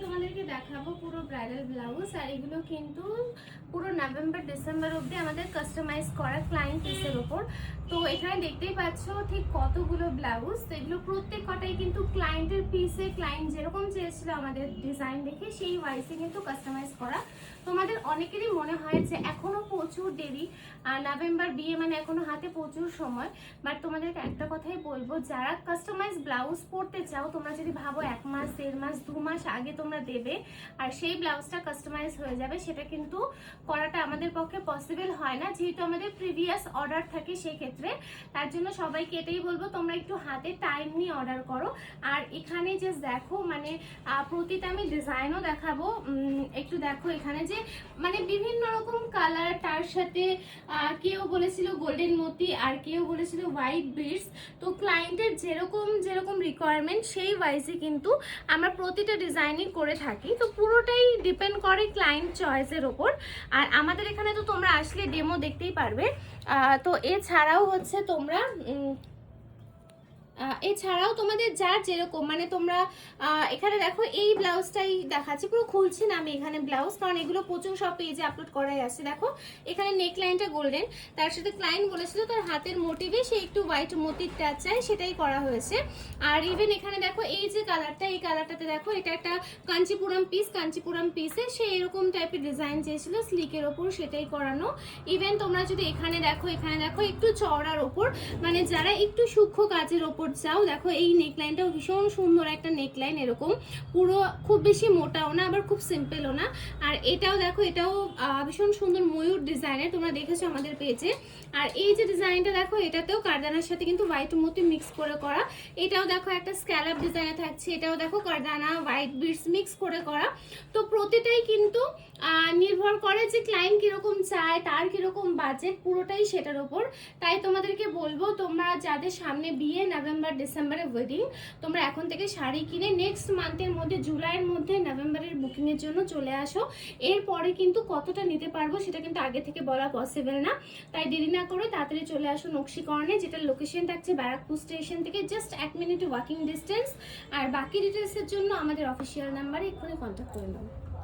তোমাদেরকে দেখাবো পুরো ব্রাইডাল ব্লাউজ, আর এগুলো কিন্তু পুরো নভেম্বর ডিসেম্বর অবধি আমাদের কাস্টমাইজ করা ক্লায়েন্ট পিসের ওপর। তো এখানে দেখতেই পাচ্ছ ঠিক কতগুলো ব্লাউজ, তো এগুলো প্রত্যেক কটাই কিন্তু ক্লায়েন্টের পিসে, ক্লায়েন্ট যেরকম চেয়েছিল আমাদের ডিজাইন দেখে সেই ওয়াইজে কিন্তু কাস্টমাইজ করা। তোমাদের অনেকেরই মনে হয় যে এখনো প্রচুর দেরি, নভেম্বর বিয়ে মানে এখনো হাতে প্রচুর সময়, বাট তোমাদেরকে একটা কথাই বলবো, যারা কাস্টমাইজ ব্লাউজ পরতে চাও, তোমরা যদি ভাবো 1 মাস 1.5 মাস 2 মাস আগে তোমরা দেবে আর সেই ব্লাউজটা কাস্টমাইজ হয়ে যাবে, সেটা কিন্তু করাটা আমাদের পক্ষে পসিবল হয় না, যেহেতু আমাদের প্রিভিয়াস অর্ডার থাকে সেই ক্ষেত্রে। তার জন্য সবাইকে এটাই বলবো, তোমরা একটু হাতে টাইম নিয়ে অর্ডার করো। আর এখানে যে দেখো মানে প্রতিটা আমি ডিজাইনও দেখাবো, একটু দেখো এখানে যে মানে বিভিন্ন রকম কালার, তার সাথে কেউ বলেছিল গোল্ডেন মতি আর কেউ বলেছিল হোয়াইট বিডস। তো ক্লায়েন্টের যেরকম যেরকম রিকোয়ারমেন্ট সেই ওয়াইজে কিন্তু আমরা প্রতিটা ডিজাইনই করে থাকি। তো পুরোটাই ডিপেন্ড করে ক্লায়েন্ট চয়েসের ওপর। আর আমাদের এখানে তো তোমরা আসলে ডেমো দেখতেই পারবে। তো এছাড়াও হচ্ছে তোমরা এছাড়াও তোমাদের যার যেরকম মানে তোমরা এখানে দেখো এই ব্লাউজটাই দেখাচ্ছি, পুরো খুলছি না আমি এখানে ব্লাউজ, কারণ এগুলো প্রচুর সব পেজে আপলোড করাই আছে। দেখো এখানে নেক লাইনটা গোল্ডেন, তার সাথে ক্লায়েন্ট বলেছিল তার হাতের মোটিভে সে একটু হোয়াইট মোটিভ টাচ চাই, সেটাই করা হয়েছে। আর ইভেন এখানে দেখো এই যে কালারটা, এই কালারটাতে দেখো এটা একটা কাঞ্চিপুরম পিস, কাঞ্চিপুরম পিসে সে এরকম টাইপের ডিজাইন চেয়েছিল স্লিকের ওপর, সেটাই করানো। ইভেন তোমরা যদি এখানে দেখো একটু চওড়ার ওপর, মানে যারা একটু সূক্ষ্ম কাজের ওপর চাও, দেখো এই নেকলাইনটাও ভীষণ সুন্দর একটা নেকলাইন, এরকম পুরো খুব বেশি মোটাও না আবার খুব সিম্পলও না। আর এটাও দেখো, এটাও ভীষণ সুন্দর ময়ূর ডিজাইনের, তোমরা দেখেছো আমাদের পেজে। আর এই যে ডিজাইনটা দেখো, এটাতেও কারদানার সাথে কিন্তু হোয়াইট মতি মিক্স করে করা। এটাও দেখো একটা স্ক্যালাপ ডিজাইনে থাকছে, এটাও দেখো কারদানা হোয়াইট বিডস মিক্স করে করা। তো প্রতিটাই কিন্তু নির্ভর করে যে ক্লায়েন্ট কিরকম চায়, তার কিরকম বাজেট, পুরোটাই সেটার ওপর। তাই তোমাদেরকে বলবো, তোমরা যাদের সামনে বিয়ে নভেম্বর ডিসেম্বরে ওয়েডিং, তোমরা এখন থেকে শাড়ি কিনে নেক্সট মান্থের মধ্যে, জুলাইয়ের মধ্যে নভেম্বরের বুকিংয়ের জন্য চলে আসো। এরপরে কিন্তু কতটা নিতে পারবো সেটা কিন্তু আগে থেকে বলা পসিবল না, তাই দেরি না করে তাড়াতাড়ি চলে আসো নকশিকরণে, যেটার লোকেশন থাকছে ব্যারাকপুর স্টেশন থেকে জাস্ট 1 মিনিট ওয়াকিং ডিস্টেন্স। আর বাকি ডিটেলসের জন্য আমাদের অফিসিয়াল নাম্বারে এক্ষুনি কন্ট্যাক্ট করে নাও।